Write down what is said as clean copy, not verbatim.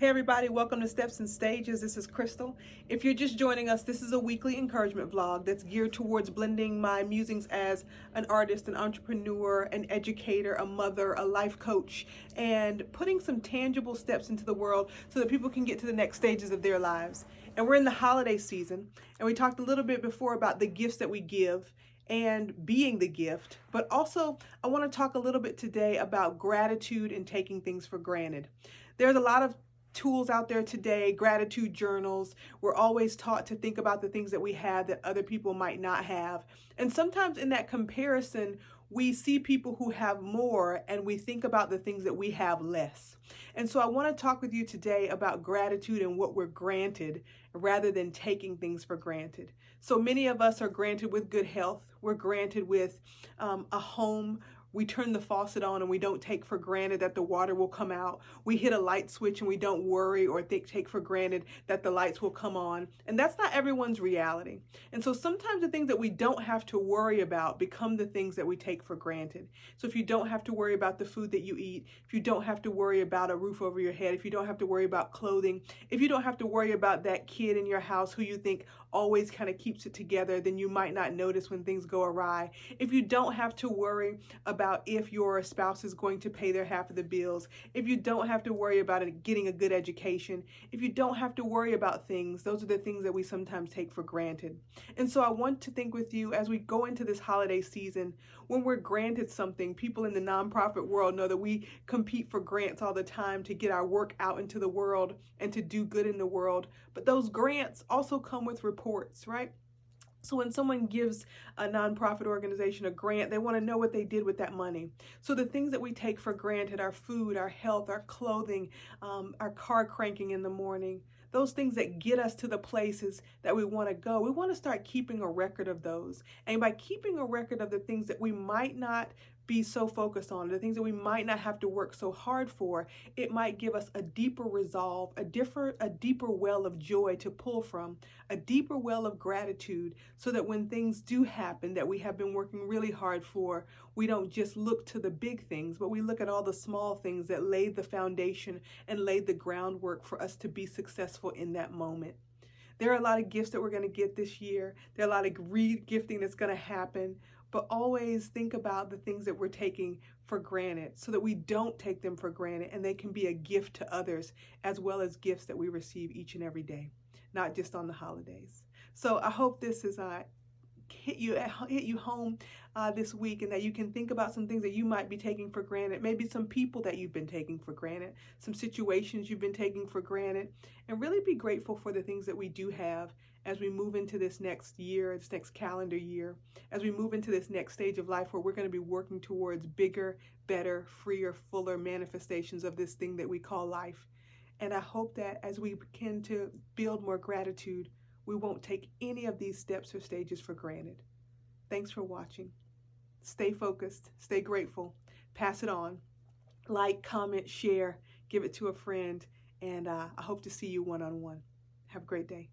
Hey everybody, welcome to Steps and Stages. This is Crystal. If you're just joining us, this is a weekly encouragement vlog that's geared towards blending my musings as an artist, an entrepreneur, an educator, a mother, a life coach, and putting some tangible steps into the world so that people can get to the next stages of their lives. And we're in the holiday season, and we talked a little bit before about the gifts that we give and being the gift, but also I want to talk a little bit today about gratitude and taking things for granted. There's a lot of tools out there today, gratitude journals. We're always taught to think about the things that we have that other people might not have. And sometimes in that comparison, we see people who have more and we think about the things that we have less. And so I want to talk with you today about gratitude and what we're granted rather than taking things for granted. So many of us are granted with good health. We're granted with a home. We turn the faucet on and we don't take for granted that the water will come out. We hit a light switch and we don't worry or take for granted that the lights will come on. And that's not everyone's reality. And so sometimes the things that we don't have to worry about become the things that we take for granted. So if you don't have to worry about the food that you eat, if you don't have to worry about a roof over your head, if you don't have to worry about clothing, if you don't have to worry about that kid in your house who you think always kind of keeps it together, then you might not notice when things go awry. If you don't have to worry about if your spouse is going to pay their half of the bills, if you don't have to worry about it, getting a good education, if you don't have to worry about things, those are the things that we sometimes take for granted. And so I want to think with you as we go into this holiday season, when we're granted something, people in the nonprofit world know that we compete for grants all the time to get our work out into the world and to do good in the world. But those grants also come with reports, right? So when someone gives a nonprofit organization a grant, they want to know what they did with that money. So the things that we take for granted, our food, our health, our clothing, our car cranking in the morning, those things that get us to the places that we want to go, we want to start keeping a record of those. And by keeping a record of the things that we might not be so focused on, the things that we might not have to work so hard for, it might give us a deeper resolve, a deeper well of joy to pull from, a deeper well of gratitude, so that when things do happen that we have been working really hard for, we don't just look to the big things, but we look at all the small things that laid the foundation and laid the groundwork for us to be successful in that moment. There are a lot of gifts that we're going to get this year. There are a lot of re-gifting that's going to happen. But always think about the things that we're taking for granted so that we don't take them for granted and they can be a gift to others as well as gifts that we receive each and every day, not just on the holidays. So I hope this is hit you home this week, and that you can think about some things that you might be taking for granted, maybe some people that you've been taking for granted, some situations you've been taking for granted, and really be grateful for the things that we do have as we move into this next year, this next calendar year, as we move into this next stage of life where we're going to be working towards bigger, better, freer, fuller manifestations of this thing that we call life. And I hope that as we begin to build more gratitude, we won't take any of these steps or stages for granted. Thanks for watching. Stay focused, stay grateful, pass it on, like, comment, share, give it to a friend, and I hope to see you one-on-one. Have a great day.